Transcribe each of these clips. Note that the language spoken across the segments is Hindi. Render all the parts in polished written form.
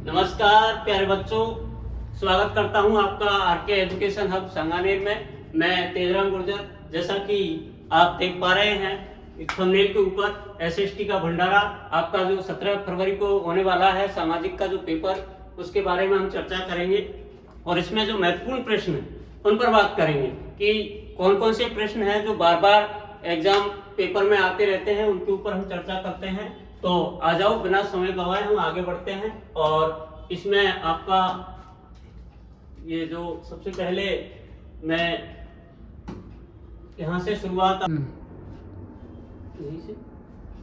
नमस्कार प्यारे बच्चों, स्वागत करता हूं आपका आरके एजुकेशन हब सांगानेर में। मैं तेजराम गुर्जर। जैसा कि आप देख पा रहे हैं थंबनेल के ऊपर, एसएसटी का भंडारा आपका जो 17 फरवरी को होने वाला है, सामाजिक का जो पेपर, उसके बारे में हम चर्चा करेंगे। और इसमें जो महत्वपूर्ण प्रश्न है उन पर बात करेंगे कि कौन कौन से प्रश्न हैं जो बार बार एग्जाम पेपर में आते रहते हैं, उनके ऊपर हम चर्चा करते हैं। तो आ जाओ, बिना समय गवाए हम आगे बढ़ते हैं। और इसमें आपका ये जो सबसे पहले मैं यहाँ से शुरुआत, यहीं से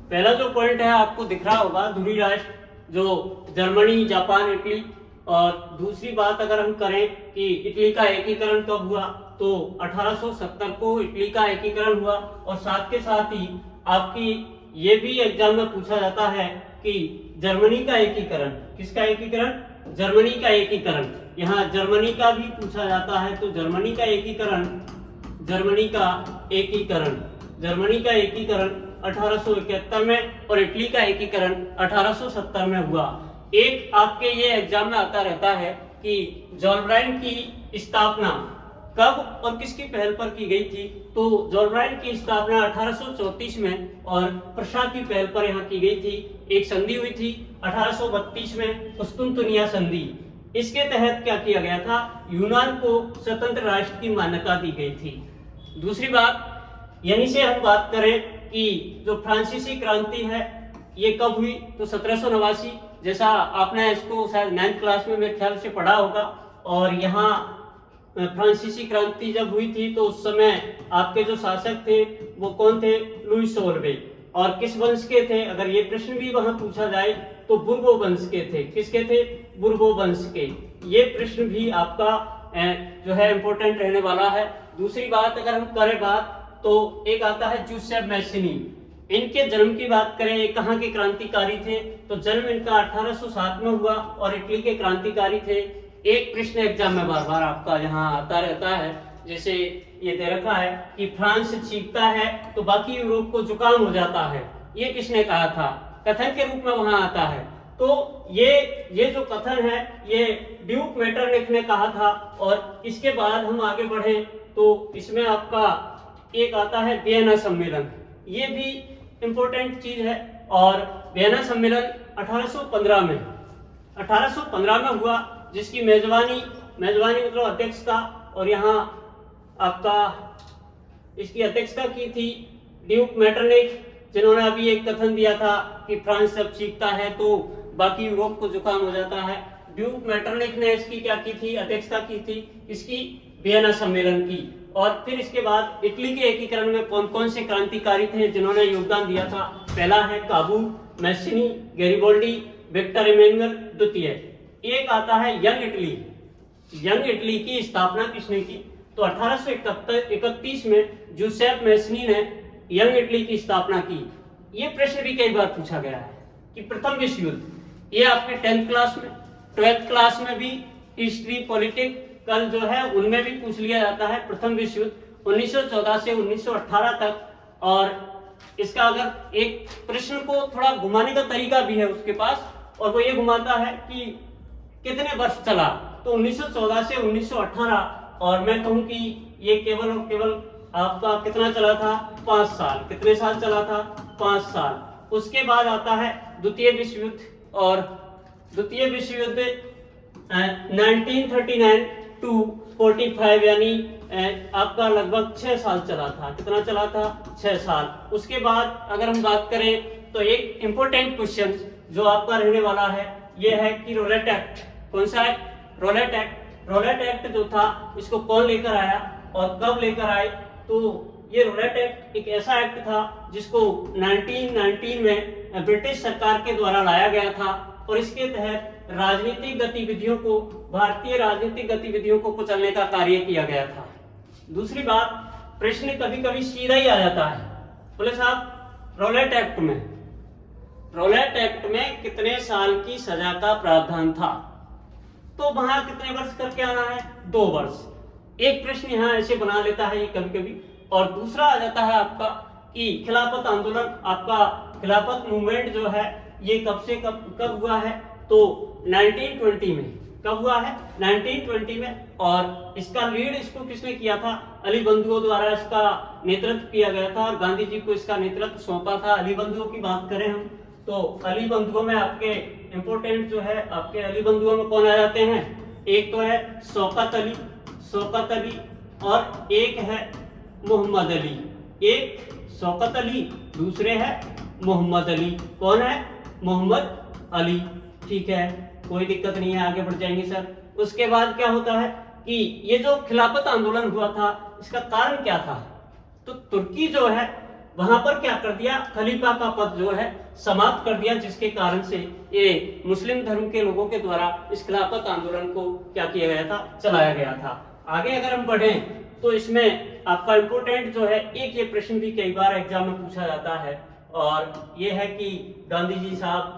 पहला जो पॉइंट है आपको दिख रहा होगा, धुरी राष्ट्र जो जर्मनी, जापान, इटली। और दूसरी बात अगर हम करें कि इटली का एकीकरण कब हुआ, तो 1870 को इटली का एकीकरण हुआ। और साथ के साथ ही आपकी ये भी एग्जाम में पूछा जाता है कि जर्मनी का एकीकरण, किसका एकीकरण? जर्मनी का एकीकरण। यहाँ जर्मनी का भी पूछा जाता है, तो जर्मनी का एकीकरण 1871 में और इटली का एकीकरण 1870 में हुआ। एक आपके ये एग्जाम में आता रहता है कि जोल्ब्राइन की स्थापना कब और किसकी पहल पर की गई थी। तो जोल्ब्राइन की स्थापना 1834 में और प्रशा की पहल पर यहाँ की गई थी। एक संधि हुई थी 1832 में, कुस्तुनतुनिया संधि। इसके तहत क्या किया गया था? यूनान को स्वतंत्र राष्ट्र की मान्यता दी गई थी। दूसरी बात, यहीं से हम बात करें कि जो फ्रांसीसी क्रांति है ये कब हुई, तो 1789। जैसा आपने इसको शायद 9th क्लास में मेरे ख्याल से पढ़ा होगा। और यहाँ फ्रांसीसी क्रांति जब हुई थी तो उस समय आपके जो शासक थे वो कौन थे? लुई सोलबे। और किस वंश के थे? अगर ये प्रश्न भी वहां पूछा जाए तो बुर्बो वंश के थे। किसके थे? बुर्बो वंश के। ये प्रश्न भी आपका जो है इंपॉर्टेंट रहने वाला है। दूसरी बात अगर हम करें बात, तो एक आता है जूसेफ मैसिनी। इनके जन्म की बात करें, ये कहाँ के क्रांतिकारी थे? तो जन्म इनका 1807 में हुआ और इटली के क्रांतिकारी थे। एक प्रश्न एग्जाम में बार बार आपका यहाँ आता रहता है, जैसे ये दे रखा है कि फ्रांस चीखता है तो बाकी यूरोप को जुकाम हो जाता है। ये किसने कहा था? कथन के रूप में वहां आता है। तो ये जो कथन है ये ड्यूक मेटरनिख ने कहा था। और इसके बाद हम आगे बढ़े तो इसमें आपका एक आता है वियना सम्मेलन। ये भी इंपॉर्टेंट चीज है। और वियना सम्मेलन 1815 में हुआ, जिसकी मेजबानी मतलब अध्यक्षता, और यहाँ आपका इसकी अध्यक्षता की थी ड्यूक मेटरनिख, जिन्होंने अभी एक कथन दिया था कि फ्रांस जब चीखता है तो बाकी यूरोप को जुकाम हो जाता है। ड्यूक मेटरनिख ने इसकी क्या की थी? अध्यक्षता की थी इसकी, वियना सम्मेलन की। और फिर इसके बाद इटली के एकीकरण में कौन कौन से क्रांतिकारी थे जिन्होंने योगदान दिया था? पहला है काबू, मैसिनी, गैरिबोल्डी, विक्टर इमैनुअल द्वितीय। एक आता है यंग इटली। यंग इटली की स्थापना किसने की? तो 1831 में जूसेफ मैसिनी ने यंग इटली की स्थापना की। ये प्रश्न भी कई बार पूछा गया है कि प्रथम विश्व युद्ध, ये आपके 10th क्लास में, 12th क्लास में भी हिस्ट्री, पॉलिटिकल जो है उनमें भी पूछ लिया जाता है। प्रथम विश्व युद्ध 1914 से 1918 तक। और इसका अगर एक प्रश्न को थोड़ा घुमाने का तरीका भी है उसके पास, और वो ये घुमाता है कि कितने वर्ष चला, तो 1914 से 1918। और मैं कहूं कि ये केवल और केवल आपका कितना चला था? 5 साल। कितने साल चला था? 5 साल। उसके बाद आता है द्वितीय विश्व युद्ध। और द्वितीय विश्व युद्ध 1939 टू 45 यानी आपका लगभग 6 साल चला था। कितना चला था? 6 साल। उसके बाद अगर हम बात करें तो एक इंपॉर्टेंट क्वेश्चन जो आपका रहने वाला है ये है कि रोलेट एक्ट। कौन सा act? Rowlatt act. Rowlatt act जो था इसको कौन लेकर आया और कब लेकर आए? तो ये रोलेट एक्ट एक ऐसा एक्ट था जिसको 1919 में ब्रिटिश सरकार के द्वारा लाया गया था। और इसके तहत राजनीतिक गतिविधियों को, भारतीय राजनीतिक गतिविधियों को कुचलने का कार्य किया गया था। दूसरी बात, प्रश्न कभी कभी सीधा ही आ जाता है, बोले साहब रोलेट एक्ट में कितने साल की सजा का प्रावधान था? तो वहां कितने वर्ष करके आना है? 2 वर्ष। एक प्रश्न यहाँ ऐसे बना लेता है ये कभी कभी। और दूसरा आ जाता है आपका कि खिलाफत आंदोलन, आपका खिलाफत मूवमेंट जो है ये कब से कब हुआ है? तो 1920 में। कब हुआ है? 1920 में। और इसका लीड इसको किसने किया था? अली बंधुओं द्वारा इसका नेतृत्व किया गया था और गांधी जी को इसका नेतृत्व सौंपा था। अली बंधुओं की बात करें हम तो अली बंधुओं में आपके इंपोर्टेंट जो है, आपके अली बंधुओं में कौन आ जाते हैं? एक तो है शौकत अली और एक है मोहम्मद अली। एक शौकत अली, दूसरे है मोहम्मद अली। कौन है? मोहम्मद अली। ठीक है, कोई दिक्कत नहीं है, आगे बढ़ जाएंगे सर। उसके बाद क्या होता है कि ये जो खिलाफत आंदोलन हुआ था, इसका कारण क्या था? तो तुर्की जो है वहां पर क्या कर दिया, खलीफा का पद जो है समाप्त कर दिया, जिसके कारण से ये मुस्लिम धर्म के लोगों के द्वारा इस खिलाफत आंदोलन को क्या किया गया था, चलाया गया था। आगे अगर हम बढ़ें तो इसमें आपका इंपोर्टेंट जो है, एक ये प्रश्न भी कई बार एग्जाम में पूछा जाता है, और ये है कि गांधी जी साहब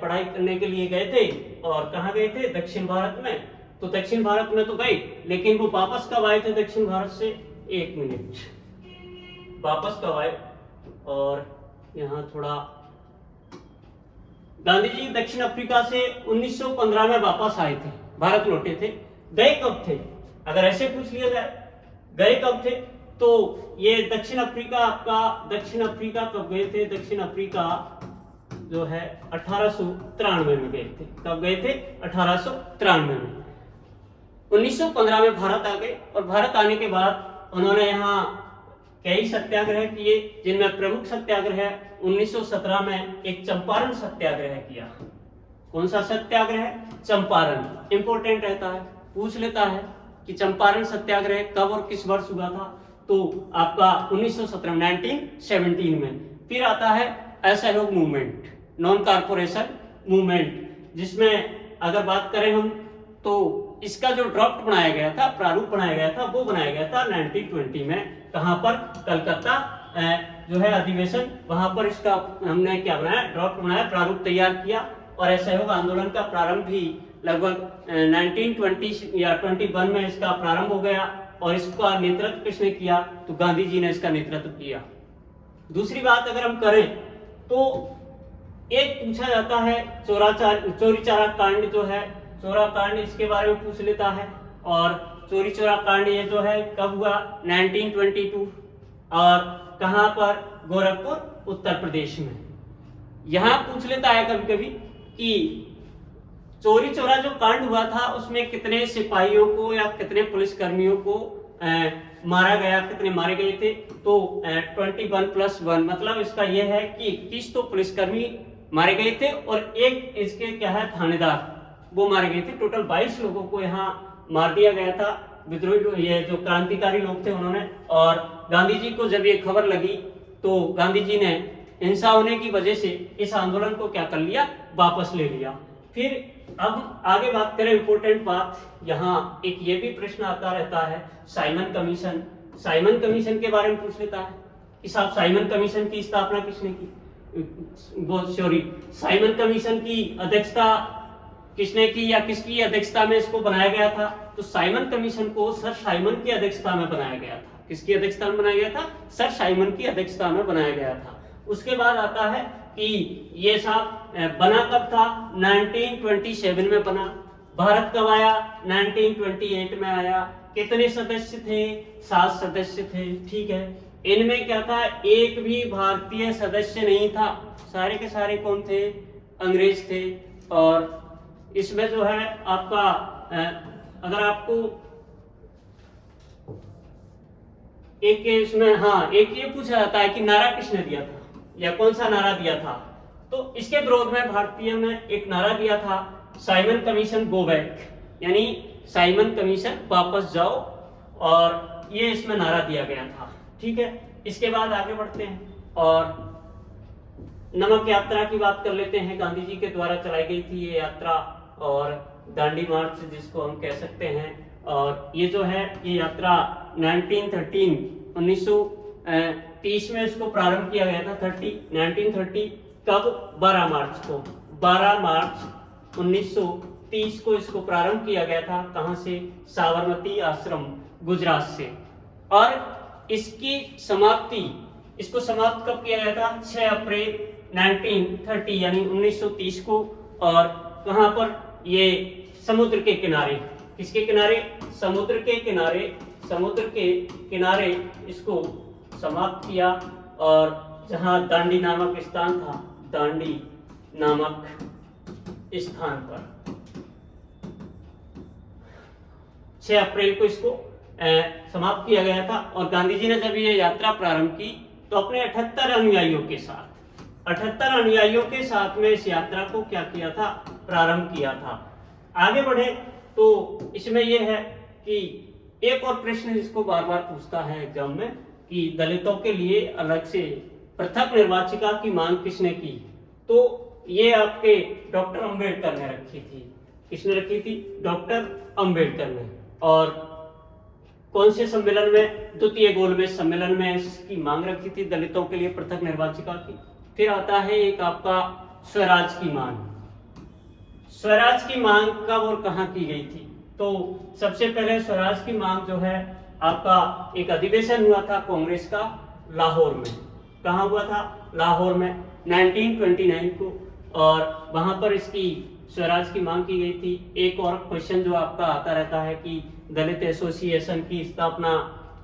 पढ़ाई करने के लिए गए थे, और कहाँ गए थे? दक्षिण भारत में। तो दक्षिण भारत में तो गए, लेकिन वो वापस कब आए थे दक्षिण भारत से? एक मिनट, वापस कब आए? और यहाँ थोड़ा, गांधी जी दक्षिण अफ्रीका से 1915 में वापस आए थे, भारत लौटे थे। गए कब थे? अगर ऐसे पूछ लिया जाए गए कब थे, तो ये दक्षिण अफ्रीका कब गए थे? दक्षिण अफ्रीका जो है 1893 में गए थे। कब गए थे? 1893 में। 1915 में भारत आ गए, और भारत आने के बाद उन्होंने यहाँ कई सत्याग्रह किए, जिनमें प्रमुख सत्याग्रह 1917 में एक चंपारण सत्याग्रह किया। कौन सा सत्याग्रह? चंपारण। इंपोर्टेंट रहता है, पूछ लेता है कि चंपारण सत्याग्रह कब और किस वर्ष हुआ था? तो आपका 1917 1917 में। फिर आता है असहयोग मूवमेंट, नॉन कॉर्पोरेशन मूवमेंट, जिसमें अगर बात करें हम तो इसका जो ड्राफ्ट बनाया गया था, प्रारूप बनाया गया था, वो बनाया गया था 1920 में। कहां पर? कलकत्ता जो है अधिवेशन, वहां पर इसका हमने क्या बनाया? ड्राफ्ट बनाया, प्रारूप तैयार किया। और असहयोग आंदोलन का प्रारंभ भी लगभग 1920 या 21 में इसका प्रारंभ हो गया, और इसका नेतृत्व किसने किया? तो गांधी जी ने इसका नेतृत्व किया। दूसरी बात अगर हम करें तो एक पूछा जाता है चोरी चौरा कांड जो है, चोरा कांड, इसके बारे में पूछ लेता है। और चोरी चोरा कांड ये जो है कब हुआ? 1922। और कहां पर? गोरखपुर, उत्तर प्रदेश में। यहां पूछ लेता है कभी कभी कि चोरी चोरा जो कांड हुआ था, उसमें कितने सिपाहियों को या कितने पुलिसकर्मियों को मारा गया, कितने मारे गए थे? तो 21+1, मतलब इसका यह है कि 21 तो पुलिसकर्मी मारे गए थे, और एक इसके क्या है, थानेदार, वो मारे गए थे। टोटल 22 लोगों को यहाँ मार दिया गया था। विद्रोही, ये जो क्रांतिकारी लोग थे उन्होंने। और गांधी जी को जब ये खबर लगी तो गांधी जी ने हिंसा होने की वजह से इस आंदोलन को क्या कर लिया? वापस ले लिया। फिर अब आगे बात करें, इंपोर्टेंट बात, यहाँ एक ये भी प्रश्न आता रहता है, साइमन कमीशन। साइमन कमीशन के बारे में पूछ लेता है कि साहब साइमन कमीशन की स्थापना किसने की? साइमन कमीशन की अध्यक्षता किसने की, या किसकी अध्यक्षता में इसको बनाया गया था? तो साइमन कमीशन को सर साइमन की अध्यक्षता में बनाया गया था। किसकी अध्यक्षता में बनाया गया था? सर साइमन की अध्यक्षता में बनाया गया था। उसके बाद आता है कि ये साहब बना कब था? 1927 में बना। भारत कब आया? 1928 में आया। कितने सदस्य थे? 7 सदस्य थे। ठीक है, इनमें क्या था? एक भी भारतीय सदस्य नहीं था। सारे के सारे कौन थे? अंग्रेज थे। और इसमें जो है आपका अगर आपको एक इसमें एक ये पूछा जाता है कि नारा किसने दिया था, या कौन सा नारा दिया था? तो इसके विरोध में भारतीयों ने एक नारा दिया था, साइमन कमीशन गो बैक, यानी साइमन कमीशन वापस जाओ, और ये इसमें नारा दिया गया था। ठीक है, इसके बाद आगे बढ़ते हैं और नमक यात्रा की बात कर लेते हैं। गांधी जी के द्वारा चलाई गई थी ये यात्रा, और दांडी मार्च जिसको हम कह सकते हैं। और ये जो है ये यात्रा 1930 में इसको प्रारंभ किया गया था। 1930 कब? 12 मार्च को। 12 मार्च 1930 को इसको प्रारंभ किया गया था। कहां से? साबरमती आश्रम, गुजरात से। और इसकी समाप्ति, इसको समाप्त कब किया गया था? 6 अप्रैल 1930 यानी 1930 को। और कहाँ पर, ये समुद्र के किनारे, किसके किनारे, समुद्र के किनारे, समुद्र के किनारे इसको समाप्त किया। और जहां दांडी नामक स्थान था, दांडी नामक स्थान पर 6 अप्रैल को इसको समाप्त किया गया था। और गांधी जी ने जब ये यात्रा प्रारंभ की तो अपने 78 अनुयायियों के साथ, 78 अनुयायियों के साथ में इस यात्रा को क्या किया था, प्रारंभ किया था। आगे बढ़े तो इसमें यह है कि एक और प्रश्न जिसको बार बार पूछता है एग्जाम में कि दलितों के लिए अलग से पृथक निर्वाचिका की मांग किसने की, तो ये आपके डॉक्टर अंबेडकर ने रखी थी। किसने रखी थी, डॉक्टर अंबेडकर ने। और कौन से सम्मेलन में, द्वितीय गोलमेज सम्मेलन में इसकी मांग रखी थी दलितों के लिए पृथक निर्वाचिका की। फिर आता है एक आपका स्वराज की मांग। स्वराज की मांग कब और कहां की गई थी, तो सबसे पहले स्वराज की मांग जो है आपका एक अधिवेशन हुआ था कांग्रेस का लाहौर में। कहां हुआ था, लाहौर में 1929 को। और वहां पर इसकी स्वराज की मांग की गई थी। एक और क्वेश्चन जो आपका आता रहता है कि दलित एसोसिएशन की स्थापना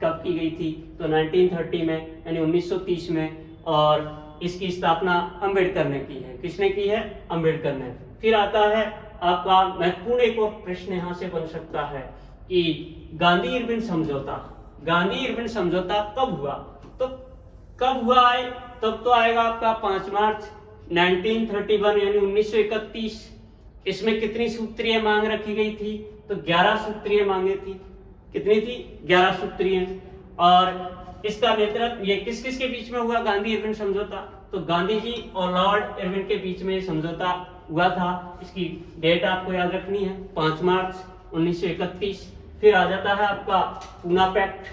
कब की गई थी, तो 1930 में, यानी 1930 में। और इसकी स्थापना अंबेडकर ने की है। किसने की है, अंबेडकर ने। फिर आता है आपका महत्वपूर्ण एक और प्रश्न यहां से बन सकता है कि गांधी इरविन समझौता, गांधी इरविन समझौता कब हुआ, तो कब हुआ है, तब तो आएगा आपका 5 मार्च 1931 यानी 1931। इसमें कितनी सूत्रीय मांग रखी गई थी, तो 11 सूत्रीय मांगे थी। कितनी थी, 11 सूत्रीय। और इसका नेतृत्व ये किस किस के बीच में हुआ, गांधी इरविन समझौता, तो गांधी जी और लॉर्ड इरविन के बीच में समझौता हुआ था। इसकी डेट आपको याद रखनी है, 5 मार्च 1931। फिर आ जाता है आपका पूना पैक्ट।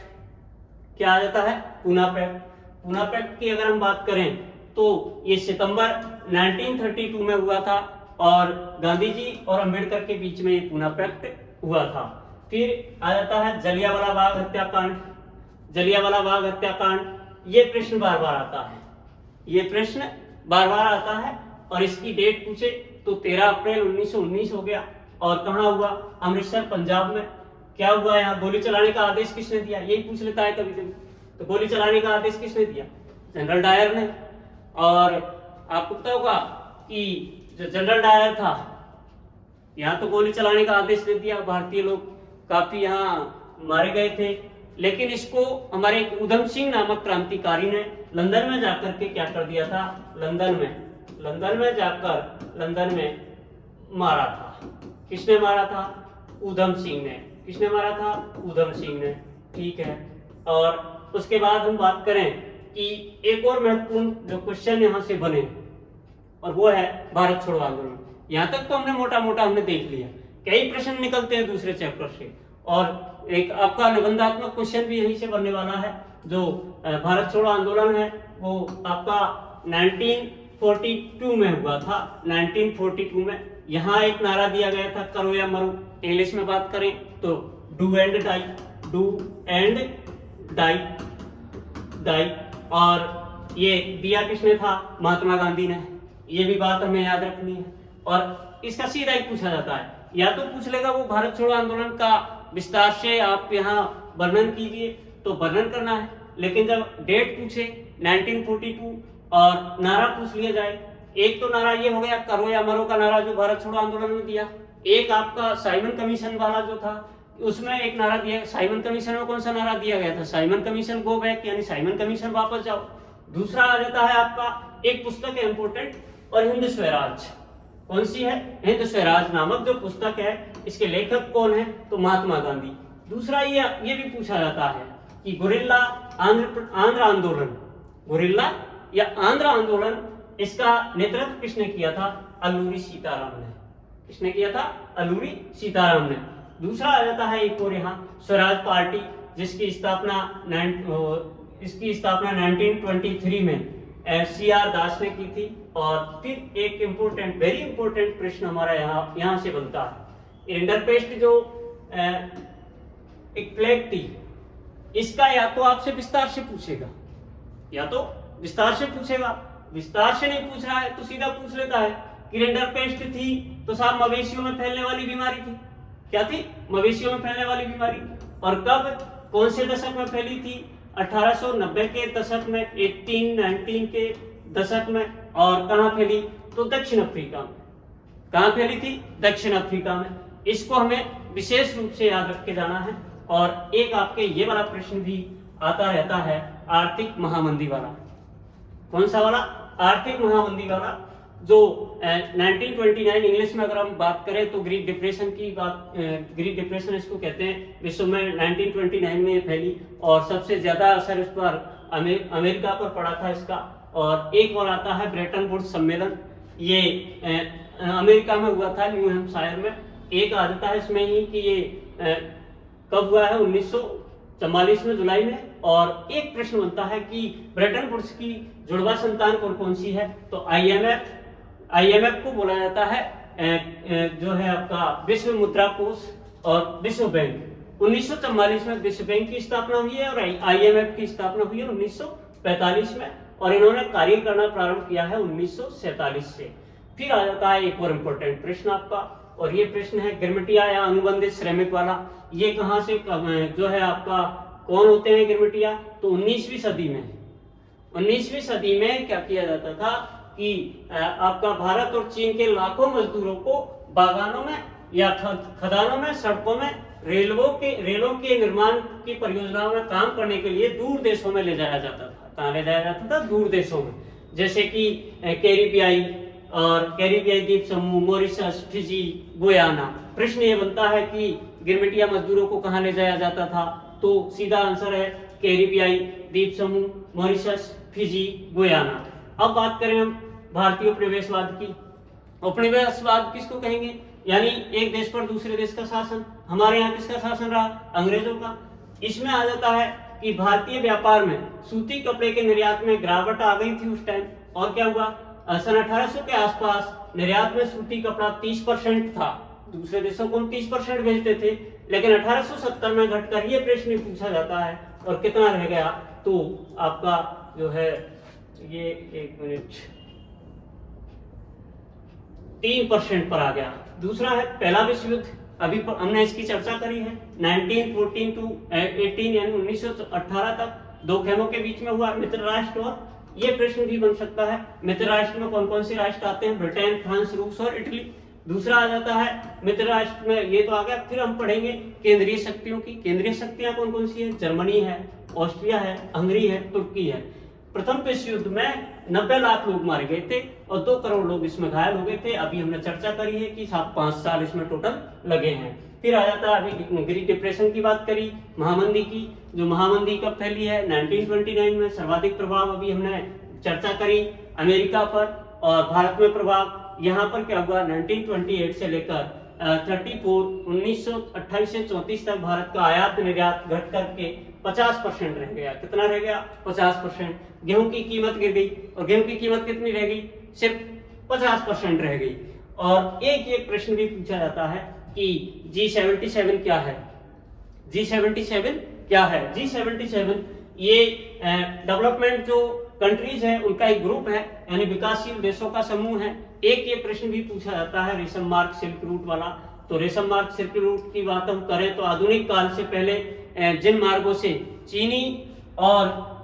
क्या आ जाता है, पूना पैक्ट। पूना पैक्ट की अगर हम बात करें तो ये सितंबर 1932 में हुआ था। और गांधी जी और अंबेडकर के बीच में ये पूना पैक्ट हुआ था। फिर आ जाता है जलियांवाला बाग हत्याकांड। जलियांवाला बाग हत्याकांड, ये प्रश्न बार बार आता है, ये प्रश्न बार बार आता है। और इसकी डेट पूछे तो 13 अप्रैल 1919 हो गया। और कहाँ हुआ, अमृतसर पंजाब में। क्या हुआ, यहाँ गोली चलाने का आदेश किसने दिया, यही पूछ लेता है कभी कभी। तो गोली चलाने का आदेश किसने दिया, जनरल डायर ने। और आपको पता होगा कि जो जनरल डायर था, यहाँ तो गोली चलाने का आदेश दे दिया, भारतीय लोग काफी यहाँ मारे गए थे। लेकिन इसको हमारे एक उधम सिंह नामक क्रांतिकारी ने लंदन में जाकर के क्या कर दिया था, लंदन में जाकर लंदन में मारा था। किसने मारा था, उधम सिंह ने। किसने मारा था, उधम सिंह ने। ठीक है। और उसके बाद हम बात करें कि एक और महत्वपूर्ण जो क्वेश्चन यहाँ से बने, और वो है भारत छोड़ो आंदोलन। यहाँ तक तो हमने मोटा मोटा हमने देख लिया, कई प्रश्न निकलते हैं दूसरे चैप्टर से। और एक आपका निबंधात्मक क्वेश्चन भी यहीं से बनने वाला है। जो भारत छोड़ो आंदोलन है वो आपका 1942 में हुआ था। 1942 में यहाँ एक नारा दिया गया था, करो या मरो। इंग्लिश में बात करें तो do and die, do and die, die. और ये दिया किसने था, महात्मा गांधी ने। ये भी बात हमें याद रखनी है। और इसका सीधा ही पूछा जाता है, या तो पूछ लेगा वो भारत छोड़ो आंदोलन का विस्तार से आप यहाँ वर्णन कीजिए, तो वर्णन करना है। लेकिन जब डेट पूछे 1942 और नारा पूछ लिया जाए, एक तो नारा ये हो गया करो या मरो का नारा जो भारत छोड़ो आंदोलन में दिया। एक आपका साइमन कमीशन वाला जो था, उसमें एक नारा दिया। साइमन कमीशन में कौन सा नारा दिया गया था, साइमन कमीशन गो बैक, यानी साइमन कमीशन वापस जाओ। दूसरा आ जाता है आपका एक पुस्तक है इंपोर्टेंट, और हिंद स्वराज। कौन सी है, हिंद स्वराज नामक जो पुस्तक है, इसके लेखक कौन है, तो महात्मा गांधी। दूसरा ये भी पूछा जाता है कि गुरिल्ला आंध्र आंदोलन, गुरिल्ला या आंध्र आंदोलन, इसका नेतृत्व किसने किया था, अल्लूरी सीताराम ने। किसने किया था, अल्लूरी सीताराम ने। दूसरा आ जाता है एक और यहाँ स्वराज पार्टी, जिसकी स्थापना 1923 में CR दास ने की थी। और फिर एक इंपोर्टेंट, वेरी इंपोर्टेंट प्रश्न हमारा यहाँ से बनता है, इंडरपेस्ट जो एक प्लेग थी, इसका या तो आपसे विस्तार से पूछेगा, या तो विस्तार से पूछेगा। विस्तार से नहीं पूछ रहा है तो सीधा पूछ लेता है कि रिंडरपेस्ट थी तो साहब मवेशियों में फैलने वाली बीमारी थी। क्या थी? मवेशियों में फैलने वाली बीमारी। और कब, कौन से दशक में फैली थी? 1890 के दशक में, 1819 के दशक में। और कहाँ फैली? तो दक्षिण अफ्रीका में। कहाँ फैली थी? दक्षिण अफ्रीका में। इसको हमें विशेष रूप से याद रख के जाना है। और एक आपके ये वाला प्रश्न भी आता रहता है, आर्थिक महामंदी वाला। कौन सा वाला? आर्थिक महामंदी वाला, जो 1929 इंग्लिश में अगर हम बात करें तो ग्रेट डिप्रेशन की बात, ग्रेट डिप्रेशन इसको कहते हैं, विश्व में 1929 में फैली और सबसे ज्यादा असर इस पर अमेरिका पर पड़ा था इसका। और एक और आता है ब्रेटन वुड्स सम्मेलन, ये अमेरिका में हुआ था, न्यू हैम्पशायर में। एक आ जाता है इसमें ही कि ये कब हुआ है? 1944 में, जुलाई में। और एक प्रश्न बनता है कि ब्रेटन वुड्स की जुड़वा संतान कौन कौन सी है? तो आईएमएफ को बोला जाता है जो है आपका विश्व मुद्रा कोष और विश्व बैंक। 1944 में विश्व बैंक की स्थापना हुई है और आईएमएफ की स्थापना हुई है 1945 में। और इन्होंने कार्य करना प्रारंभ किया है 1947 से। फिर आ जाता है एक और इम्पोर्टेंट प्रश्न आपका, और ये प्रश्न है गिरमिटिया या अनुबंधित श्रमिक वाला। ये कहाँ से जो है आपका, कौन होते हैं गिरमिटिया? तो 19वीं सदी में, 19वीं सदी में क्या किया जाता था कि आपका भारत और चीन के लाखों मजदूरों को बागानों में या खदानों में, सड़कों में, रेलों के निर्माण की परियोजनाओं में काम करने के लिए दूर देशों में ले जाया जाता था। कहाँ ले जाया जाता था? दूर देशों में, जैसे कि कैरिबियाई द्वीप समूह, मॉरिशस, फिजी, गुयाना। प्रश्न ये बनता है कि गिरमिटिया मजदूरों को कहाँ ले जाया जाता था? तो सीधा आंसर है कैरिबियाई द्वीप समूह, मॉरिशस, फिजी, गुयाना। अब बात करें हम भारतीय उपनिवेशवाद की। उपनिवेशवाद किसको कहेंगे? यानी एक देश पर दूसरे देश का शासन। हमारे यहाँ किसका शासन रहा? अंग्रेजों का। इसमें आ जाता है कि भारतीय व्यापार में सूती कपड़े के निर्यात में गिरावट आ गई थी उस टाइम। और क्या हुआ? सन 1800 के आसपास निर्यात में सूती कपड़ा 30% था। दूसरे देशों को हम 30% भेजते थे, लेकिन 1870 में घटकर ये प्रश्न पूछा जाता है और कितना रह गया? तो आपका जो है ये 3% पर आ गया। दूसरा है पहला विश्व युद्ध। अभी हमने इसकी चर्चा करी है। 1914 to 18 यानी 1918 तक दो खेमों के बीच में हुआ, मित्र राष्ट्र। और ये प्रश्न भी बन सकता है, मित्र राष्ट्र में कौन कौन से राष्ट्र आते हैं? ब्रिटेन, फ्रांस, रूस और इटली। दूसरा आ जाता है मित्र राष्ट्र में, ये तो आ गया। फिर हम पढ़ेंगे केंद्रीय शक्तियों की। केंद्रीय शक्तियां कौन कौन सी है? जर्मनी है, ऑस्ट्रिया है, हंगरी है, तुर्की है। प्रथम विश्व युद्ध में 90 लाख लोग मारे गए थे और 2 करोड़ लोग इसमें घायल हो गए थे। अभी हमने चर्चा करी है कि 5 साल इसमें टोटल लगे हैं। फिर आ जाता है, अभी ग्रेट डिप्रेशन की बात करी, महामंदी की। जो महामंदी कब फैली है? 1929 में। सर्वाधिक प्रभाव अभी हमने चर्चा करी अमेरिका पर, और भारत में प्रभाव यहाँ पर क्या हुआ? 1928 से लेकर 1928 से 34 तक भारत का आयात निर्यात घट करके 50% रह गया। कितना रह गया? 50%। गेहूं की कीमत गिर गई, और गेहूं की कीमत कितनी रह गई? सिर्फ 50% रह गई। और एक प्रश्न भी पूछा जाता है कि G77 क्या है? G77 क्या है? G77 ये डेवलपमेंट जो कंट्रीज है उनका एक ग्रुप है, यानी विकासशील देशों का समूह है। एक ये प्रश्न भी पूछा जाता है रेशम मार्ग सिल्क रूट वाला। तो रेशम मार्ग सिल्क रूट की बात हम करें तो आधुनिक काल से पहले जिन मार्गों से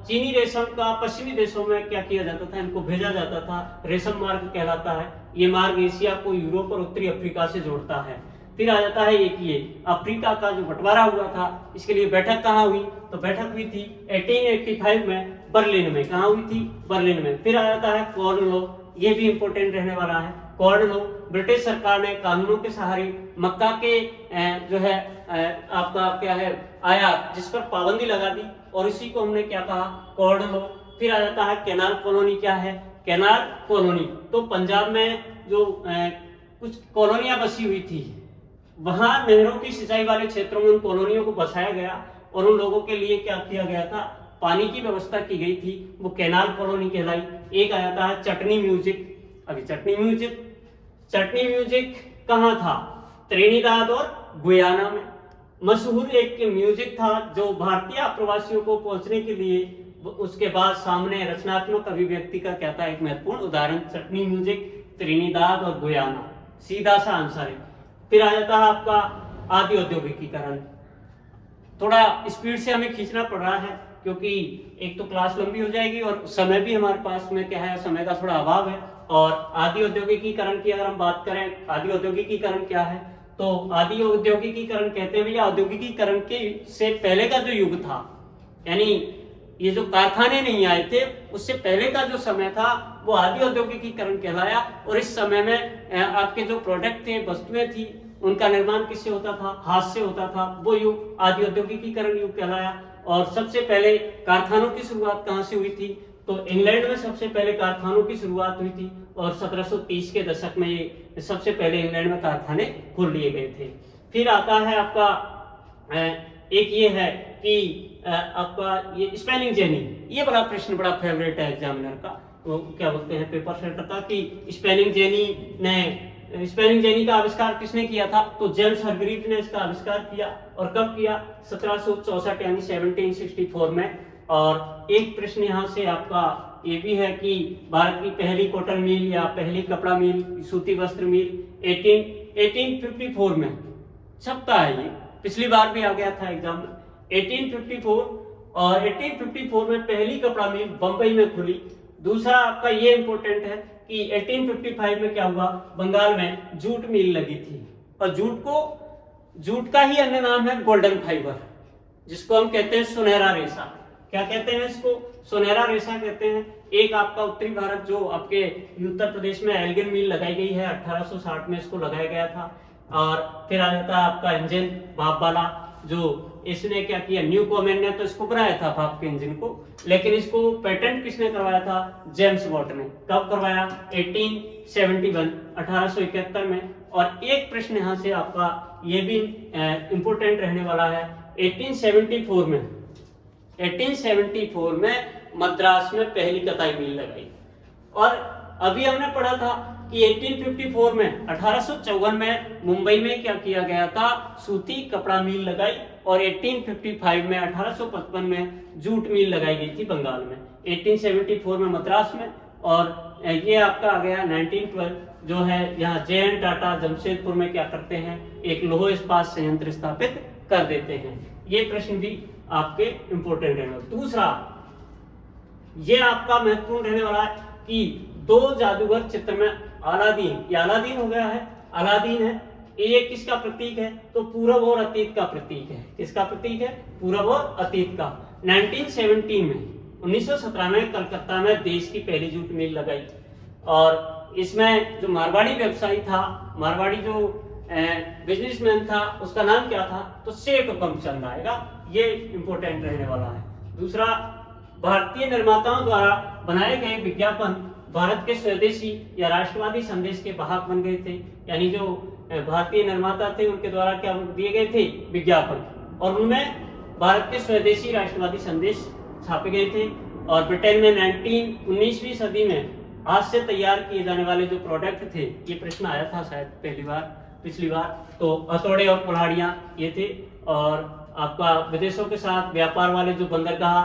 चीनी रेशम का पश्चिमी देशों में क्या किया जाता था? इनको भेजा जाता था, रेशम मार्ग कहलाता है। ये मार्ग एशिया को यूरोप और उत्तरी अफ्रीका से जोड़ता है। फिर आ जाता है एक ये अफ्रीका का जो बंटवारा हुआ था, इसके लिए बैठक कहाँ हुई? तो बैठक हुई थी 1885 में बर्लिन में। कहाँ हुई थी? बर्लिन में। फिर आ जाता है कॉर्न लॉ, ये भी इंपॉर्टेंट रहने वाला है। कॉर्न लॉ, ब्रिटिश सरकार ने कानूनों के सहारे मक्का के जो है आपका क्या है आयात, जिस पर पाबंदी लगा दी, और इसी को हमने क्या कहा? Corn law. फिर आ जाता है कैनाल कॉलोनी। क्या है? Canal colony. तो पंजाब में जो कुछ कॉलोनियां बसी हुई थी, वहां नहरों की सिंचाई वाले क्षेत्रों में उन कॉलोनियों को बसाया गया और उन लोगों के लिए क्या किया गया था? पानी की व्यवस्था की गई थी, वो कैनाल कॉलोनी कहलाई। एक आ जाता है चटनी म्यूजिक। अभी चटनी म्यूजिक कहाँ था? त्रिनिदाद और गुयाना में। मशहूर एक म्यूजिक था जो भारतीय प्रवासियों को पहुंचने के लिए, उसके बाद सामने रचनात्मक अभिव्यक्ति का क्या था? एक महत्वपूर्ण उदाहरण चटनी म्यूजिक त्रिनिदाद और गुयाना, सीधा सा आंसर है। फिर आ जाता है आपका आदि औद्योगिकीकरण। थोड़ा स्पीड से हमें खींचना पड़ रहा है क्योंकि एक तो क्लास लंबी हो जाएगी और समय भी हमारे पास में क्या है, समय का थोड़ा अभाव है। और आदि औद्योगिकीकरण की अगर हम बात करें, आदि औद्योगिकीकरण क्या है, तो आदि औद्योगिकीकरण कहते हैं भैया औद्योगिकीकरण के से पहले का जो युग था, यानी ये जो कारखाने नहीं आए थे उससे पहले का जो समय था वो आदि औद्योगिकीकरण कहलाया। और इस समय में आपके जो प्रोडक्ट थे, वस्तुएं थी, उनका निर्माण किससे होता था, हाथ से होता था। वो युग आदि औद्योगिकीकरण युग कहलाया। और सबसे पहले कारखानों की शुरुआत कहाँ से हुई थी, तो इंग्लैंड में सबसे पहले कारखानों की शुरुआत हुई थी और 1730 के दशक में ये सबसे पहले इंग्लैंड में कारखाने खोल लिए गए थे। फिर आता है आपका एक ये है कि आपका ये स्पेनिंग जेनी, ये बड़ा प्रश्न बड़ा फेवरेट है एग्जामिनर का। वो क्या बोलते हैं पेपर सेटर का कि स्पेनिंग जेनी का आविष्कार किसने किया था, तो जेम्स हरग्रीव्स ने इसका आविष्कार किया। और कब किया, 1764 यानी 1764 में। और एक प्रश्न यहाँ से आपका ये भी है कि भारत की पहली कॉटन मिल या पहली कपड़ा मिल, सूती वस्त्र मिल 1854 में छपता है। ये पिछली बार भी आ गया था एग्जाम में, 1854। और 1854 में पहली कपड़ा मिल बंबई में खुली। दूसरा आपका ये इंपॉर्टेंट है कि 1855 में क्या हुआ, बंगाल में जूट मिल लगी थी। और जूट का ही अन्य नाम है गोल्डन फाइबर, जिसको हम कहते हैं सुनहरा रेशा। क्या कहते हैं इसको, सुनहरा रेशा कहते हैं। एक आपका उत्तरी भारत जो आपके उत्तर प्रदेश में एल्गिन मिल लगाई गई है, 1860 में इसको लगाया गया था। और फिर आ जाता है आपका इंजन भाप वाला, जो इसने क्या किया, न्यू कॉमेन ने तो इसको बनाया था भाप के इंजन को, लेकिन इसको पेटेंट किसने करवाया था, जेम्स वॉट ने। कब करवाया, 1871 में। और एक प्रश्न यहाँ से आपका ये भी इंपोर्टेंट रहने वाला है, 1874 में मद्रास में पहली कताई मिल लगाई। और अभी हमने पढ़ा था कि 1854 में 1854 में मुंबई में क्या किया गया था, सूती कपड़ा मिल लगाई। और 1855 में 1855 में जूट मिल लगाई गई थी बंगाल में, 1874 में मद्रास में। और ये आपका आ गया 1912 जो है, यहाँ जे.एन. टाटा जमशेदपुर में क्या करते हैं, एक लौह इस्पात संयंत्र स्थापित कर देते हैं। ये प्रश्न भी आपके इंपोर्टेंट है। दूसरा ये आपका महत्वपूर्ण रहने वाला है कि दो जादूगर चित्र में अलादीन, ये अलादीन हो गया है, अलादीन है, ये किसका प्रतीक है, तो पूरब और अतीत का प्रतीक है। किसका प्रतीक है, पूरब और अतीत का। 1917 में कलकत्ता में देश की पहली जूट मिल लगाई। और इसमें जो मारवाड़ी व्यवसायी था, मारवाड़ी जो बिजनेसमैन था, उसका नाम क्या था, तो सेठ हुकमचंद आएगा। ये इंपोर्टेंट रहने वाला है। दूसरा, भारतीय निर्माताओं द्वारा बनाए गए विज्ञापन भारत के स्वदेशी या राष्ट्रवादी संदेश के वाहक बन गए थे। यानी जो भारतीय निर्माता थे उनके द्वारा क्या दिए गए थे, विज्ञापन, और उनमें भारत के स्वदेशी राष्ट्रवादी संदेश छापे गए थे। और ब्रिटेन में 19वीं सदी में हाथ से तैयार किए जाने वाले जो प्रोडक्ट थे, ये प्रश्न आया था शायद पिछली बार, तो हथौड़े और कुल्हाड़ियां ये थे। और आपका विदेशों के साथ व्यापार वाले जो बंदरगाह,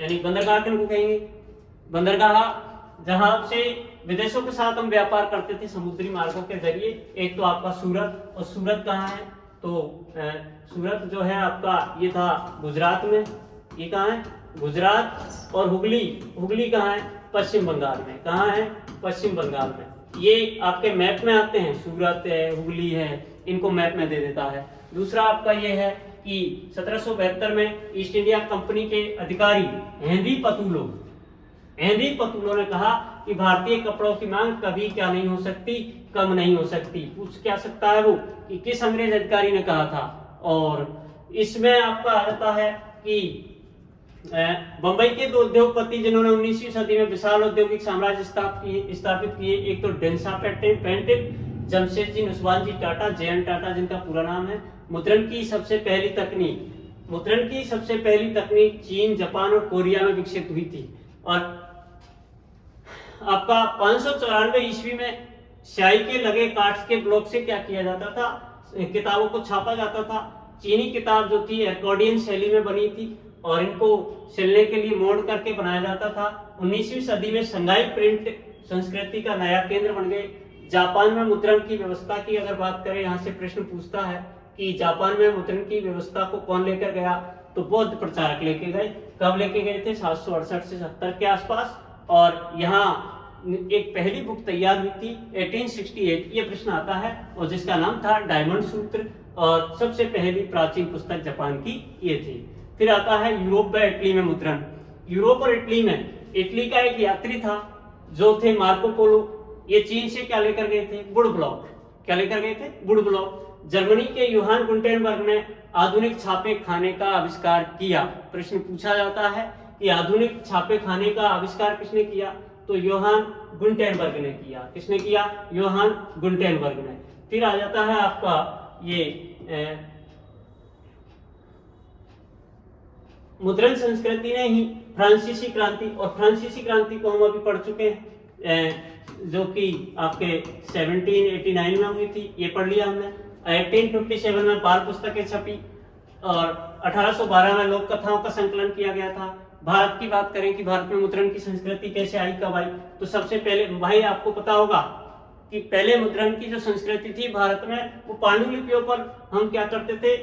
यानी बंदरगाह किनको कहेंगे, बंदरगाह जहां से विदेशों के साथ हम व्यापार करते थे समुद्री मार्गों के जरिए। एक तो आपका सूरत, और सूरत कहाँ है, तो सूरत जो है आपका ये था गुजरात में, ये कहाँ है, गुजरात। और हुगली कहाँ है, पश्चिम बंगाल में। कहाँ है, पश्चिम बंगाल में। ये आपके मैप में आते हैं, सूरत है, हुगली है, इनको मैप में दे देता है। दूसरा आपका ये है कि 1772 में ईस्ट इंडिया कंपनी के अधिकारी हेनरी पतुलो ने कहा कि भारतीय कपड़ों की मांग कभी क्या नहीं हो सकती, कम नहीं हो सकती। पूछ क्या सकता है वो कि किस अंग्रेज अधिकारी ने कहा था। और इसमें आपका आ जाता है कि बंबई के दो उद्योगपति जिन्होंने 19वीं सदी में विशाल औद्योगिक साम्राज्य स्थापित किए, एक तो डेंसा पेटेंट, जमशेदजी नुस्वान जी टाटा, जे.एन. टाटा जिनका पूरा नाम है। मुद्रण की सबसे पहली तकनीक चीन, जापान और कोरिया में विकसित हुई थी। और आपका 594 ईस्वी में स्याही के लगे काठ के ब्लॉक से क्या किया जाता था, किताबों को छापा जाता था। चीनी किताब जो थी एक्कॉर्डियन शैली में बनी थी और इनको सिलने के लिए मोड़ करके बनाया जाता था। 19वीं सदी में शंघाई प्रिंट संस्कृति का नया केंद्र बन गए। जापान में मुद्रण की व्यवस्था की अगर बात करें, यहाँ से प्रश्न पूछता है कि जापान में मुद्रण की व्यवस्था को कौन लेकर गया, तो बौद्ध प्रचारक लेके गए। कब लेके गए थे? 768 से 70 के आसपास। और यहाँ एक पहली बुक तैयार हुई थी 1868, ये प्रश्न आता है, और जिसका नाम था डायमंड सूत्र, और सबसे पहली प्राचीन पुस्तक जापान की ये थी। फिर आता है यूरोप व इटली में मुद्रण। यूरोप और इटली में, इटली का एक यात्री था जो थे मार्को पोलो, ये चीन से क्या लेकर गए थे? Would block. क्या लेकर गए थे? Would block. जर्मनी के यूहान गुटेनबर्ग ने आधुनिक छापे खाने का आविष्कार किया। प्रश्न पूछा जाता है कि आधुनिक छापे खाने का आविष्कार किसने किया? तो यूहान गुटेनबर्ग ने किया। किसने किया? यूहान गुटेनबर्ग ने। फिर आ जाता है आपका ये मुद्रण संस्कृति ने ही फ्रांसीसी क्रांति, और फ्रांसीसी क्रांति को हम अभी पढ़ चुके हैं, जो कि आपके 1789 में हुई थी, ये पढ़ लिया हमने। 1857 में बाल पुस्तकें छपी, और 1812 में लोक कथाओं का संकलन किया गया था। भारत की बात करें कि भारत में मुद्रण की संस्कृति कैसे आई, कब आई, तो सबसे पहले भाई आपको पता होगा कि पहले मुद्रण की जो संस्कृति थी भारत में, वो पांडुलिपियों पर हम क्या करते थे?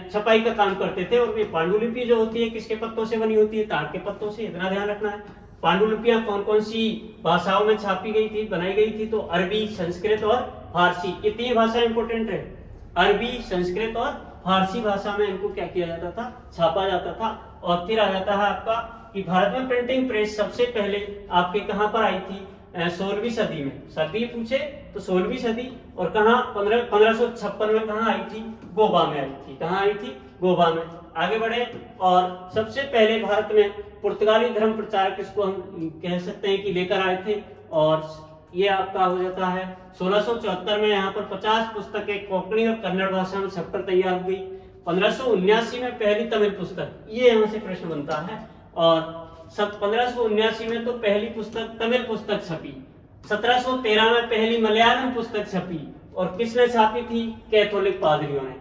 छपाई का काम करते थे। और ये पांडुलिपि जो होती है किसके पत्तों से बनी होती है? ताड़ के पत्तों से, इतना ध्यान रखना है। पांडुलिपियां कौन कौन सी भाषाओं में छापी गई थी, बनाई गई थी? तो अरबी, संस्कृत और फारसी, ये तीन भाषा इंपोर्टेंट है। अरबी, संस्कृत और फारसी भाषा में इनको क्या किया जाता था? छापा जाता था। और फिर आ जाता है आपका कि भारत में प्रिंटिंग प्रेस सबसे पहले आपके कहां पर आई थी? 16वीं सदी में। सदी पूछे तो 16वीं सदी। और कहां? 1556 में कहां आई थी? गोवा में आई थी। कहां आई थी? गोवा में। आगे बढ़े, और सबसे पहले भारत में पुर्तगाली धर्म प्रचारक, इसको हम कह सकते हैं कि लेकर आए थे। और ये आपका हो जाता है 1674 में यहाँ पर 50 पुस्तकें कोंकणी और कन्नड़ भाषा में छपकर तैयार हुई। 1579 में पहली तमिल पुस्तक, ये यहाँ से प्रश्न बनता है। और 1579 में तो पहली पुस्तक तमिल पुस्तक छपी। 1713 में पहली मलयालम पुस्तक छपी, और किसने छापी थी? कैथोलिक पादरियों ने।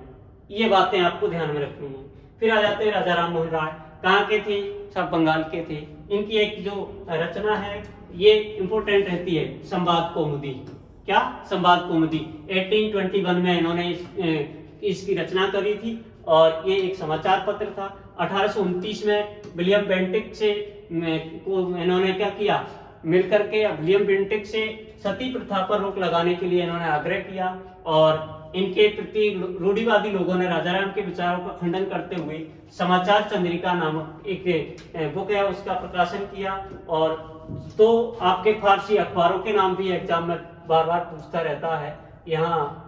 ये बातें आपको ध्यान में रखनी है। फिर आ जाते हैं राजा राम मोहन राय। कहाँ के थे? सब बंगाल के थे। इनकी एक जो रचना है ये इंपोर्टेंट रहती है, संवाद कौमुदी। क्या? संवाद कौमुदी 1821 में इन्होंने इसकी रचना करी थी, और ये एक समाचार पत्र था। 1829 में विलियम बेंटिक से इन्होंने क्या किया? मिलकर के विलियम बेंटिक से सती प्रथा पर रोक लगाने के लिए इन्होंने आग्रह किया, और इनके प्रति रूढ़िवादी लोगों ने राजा राम के विचारों का खंडन करते हुए समाचार चंद्रिका नामक एक बुक है, उसका प्रकाशन किया। और तो आपके फारसी अखबारों के नाम भी एग्जाम में बार बार पूछता रहता है। यहाँ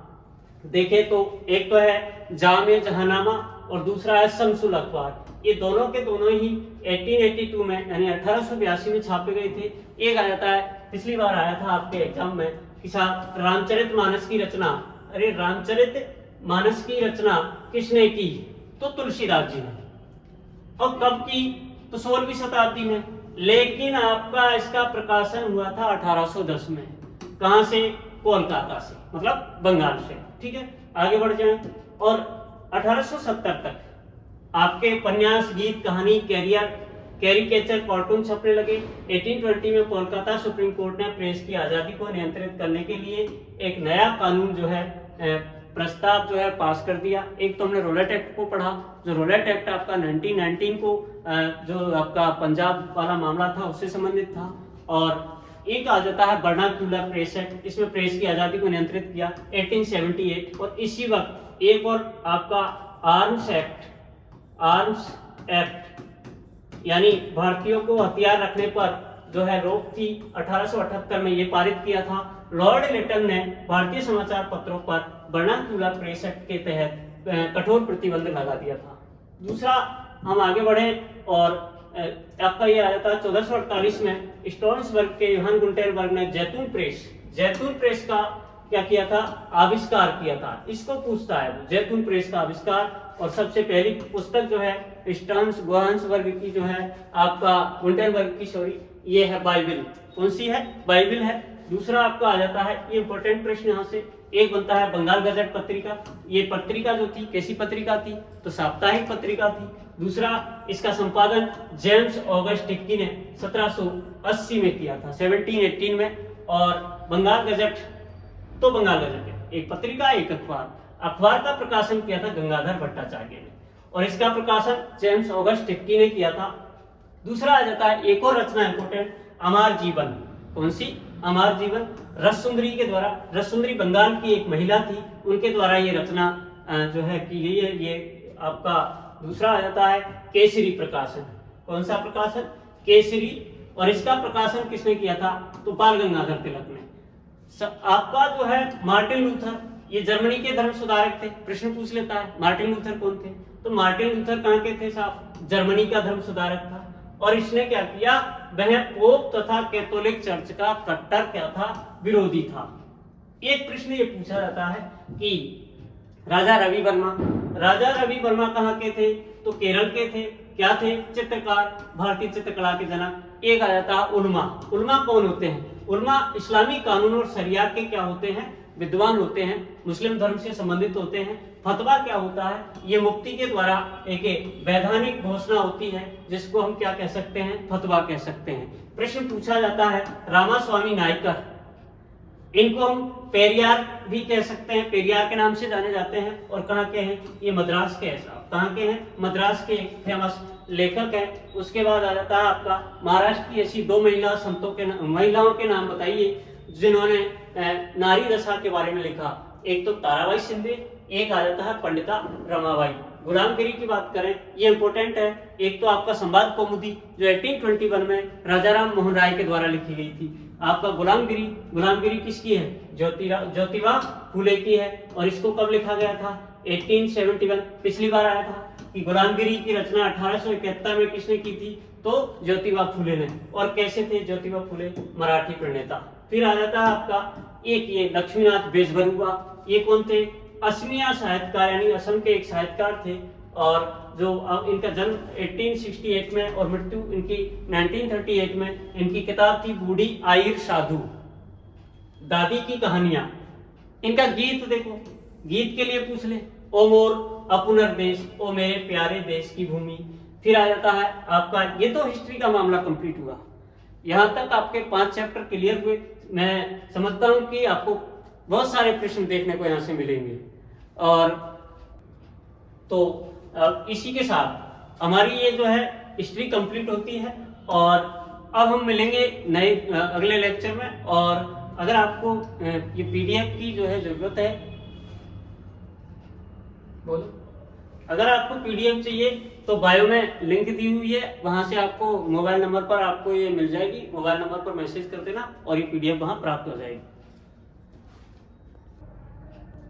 देखें तो एक तो है जामे जहानामा, और दूसरा है शमसुल अखबार। ये दोनों के दोनों ही 1882 में यानी 1882 में छापे गए थे। एक आ जाता है, पिछली बार आया था आपके एग्जाम में कि साहब रामचरित मानस की रचना, अरे रामचरित मानस की रचना किसने की? तो तुलसीदास जी ने। और कब की? तो 16वीं शताब्दी में। लेकिन आपका इसका प्रकाशन हुआ था 1810 में। कहां से? कोलकाता से, मतलब बंगाल से। ठीक है, आगे बढ़ जाएं। और 1870 तक आपके उपन्यास, गीत, कहानी, कैरिकेचर, कार्टून छपने लगे। 1820 में कोलकाता सुप्रीम कोर्ट ने प्रेस की आजादी को नियंत्रित करने के लिए एक नया कानून जो है प्रस्ताव जो है पास कर दिया। एक तो हमने रोलेट एक्ट को पढ़ा, जो रोलेट एक्ट आपका 1919 को जो आपका पंजाब वाला मामला था उससे संबंधित था। और एक आ जाता है वर्नाक्यूलर प्रेस एक्ट, इसमें प्रेस की आजादी को नियंत्रित किया 1878। और इसी वक्त एक और आपका आर्म्स एक्ट यानी भारतीयों को हथियार रखने पर जो है रोक थी, 1878 में ये पारित किया था। लॉर्ड लिटन ने भारतीय समाचार पत्रों पर वर्नाक्यूलर प्रेस एक्ट के तहत कठोर प्रतिबंध लगा दिया था। दूसरा, हम आगे बढ़े और आपका ये आ जाता है 1448 में स्टोन्सबर्ग के यूहान गुटेनबर्ग ने जैतून प्रेस का क्या किया था? आविष्कार किया था। इसको पूछता है जैतून प्रेस का आविष्कार। और सबसे पहली पुस्तक जो है स्टोन्सबर्ग की जो है आपका गुटेनबर्ग की, सॉरी, ये है बाइबिल। कौन सी है? बाइबिल है। दूसरा आपका आ जाता है, ये इंपॉर्टेंट प्रश्न यहाँ से एक बनता है, बंगाल गजट पत्रिका। ये पत्रिका जो थी कैसी पत्रिका थी? तो साप्ताहिक पत्रिका थी। दूसरा, इसका संपादन जेम्स ऑगस्ट हिक्की ने 1780 में किया था, 1718 में। और बंगाल गजट, तो बंगाल गजट है एक पत्रिका, एक अखबार। अखबार का प्रकाशन किया था गंगाधर भट्टाचार्य ने, और इसका प्रकाशन जेम्स ऑगस्ट हिक्की ने किया था। दूसरा आ जाता है एक और रचना इंपोर्टेंट, अमार जीवन। कौन सी? अमार जीवन, रससुंदरी के द्वारा। रससुंदरी बंगाल की एक महिला थी, उनके द्वारा ये रचना जो है की गई है। ये आपका दूसरा आ जाता है केसरी प्रकाशन। कौन सा प्रकाशन? केसरी। और इसका प्रकाशन किसने किया था? तो बाल गंगाधर तिलक ने। आपका जो है मार्टिन लूथर, ये जर्मनी के धर्म सुधारक थे। प्रश्न पूछ लेता है मार्टिन लूथर कौन थे? तो मार्टिन लूथर कहाँ के थे साहब? जर्मनी का धर्म सुधारक था। और इसने क्या किया? वह पोप तथा कैथोलिक चर्च का कट्टर क्या था? विरोधी था। एक प्रश्न ये पूछा जाता है कि राजा रवि वर्मा कहाँ के थे? तो केरल के थे। क्या थे? चित्रकार, भारतीय चित्रकला के जनक। एक आ जाता है उलमा। उलमा कौन होते हैं? उलमा इस्लामी कानून और शरिया के क्या होते हैं? विद्वान होते हैं, मुस्लिम धर्म से संबंधित होते हैं। फतवा क्या होता है? ये मुफ्ती के द्वारा एक वैधानिक घोषणा होती है, जिसको हम क्या कह सकते हैं? फतवा कह सकते हैं। प्रश्न पूछा जाता है रामास्वामी नायकर, इनको हम पेरियार भी कह सकते हैं, पेरियार के नाम से जाने जाते हैं। और कहाँ के हैं? ये मद्रास के हैं साहब। कहाँ के हैं? मद्रास के फेमस लेखक हैं। उसके बाद आ जाता है आपका महाराष्ट्र की ऐसी दो महिलाओं के नाम बताइए जिन्होंने नारी दशा के बारे में लिखा। एक तो ताराबाई शिंदे, एक आ जाता है पंडिता रमाबाई। गुलामगिरी की बात करें, ये इंपोर्टेंट है। एक तो आपका संवाद कौमुदी जो 1821 में राजाराम मोहन राय के द्वारा लिखी गई थी। आपका गुलामगिरी किसकी है? ज्योतिबा फूले की है। और इसको कब लिखा गया था? 1871। पिछली बार आया था कि गुलामगिरी की रचना 1871 में किसने की थी? तो ज्योतिबा फूले ने। और कैसे थे ज्योतिबा फूले? मराठी प्रणेता। फिर आ जाता है आपका एक ये लक्ष्मीनाथ बेजबरुआ। ये कौन थे? असमिया साहित्यकार, यानी असम के एक साहित्यकार थे। और जो इनका जन्म 1868 में और मृत्यु इनकी 1938 में। इनकी किताब थी बूढ़ी आयर साधु, दादी की कहानियां। इनका गीत देखो, गीत के लिए पूछ ले, ओ मोर अपुनर देश, ओ मेरे प्यारे देश की भूमि। फिर आ जाता है आपका, ये तो हिस्ट्री का मामला कंप्लीट हुआ। यहाँ तक आपके 5 चैप्टर क्लियर हुए। मैं समझता हूँ कि आपको बहुत सारे प्रश्न देखने को यहाँ से मिलेंगे। और तो इसी के साथ हमारी ये जो है हिस्ट्री कंप्लीट होती है। और अब हम मिलेंगे नए अगले लेक्चर में। और अगर आपको ये पीडीएफ की जो है जरूरत है, बोलो, अगर आपको पीडीएफ चाहिए तो बायो में लिंक दी हुई है, वहां से आपको मोबाइल नंबर पर आपको ये मिल जाएगी। मोबाइल नंबर पर मैसेज कर देना और ये पीडीएफ वहां प्राप्त हो जाएगी।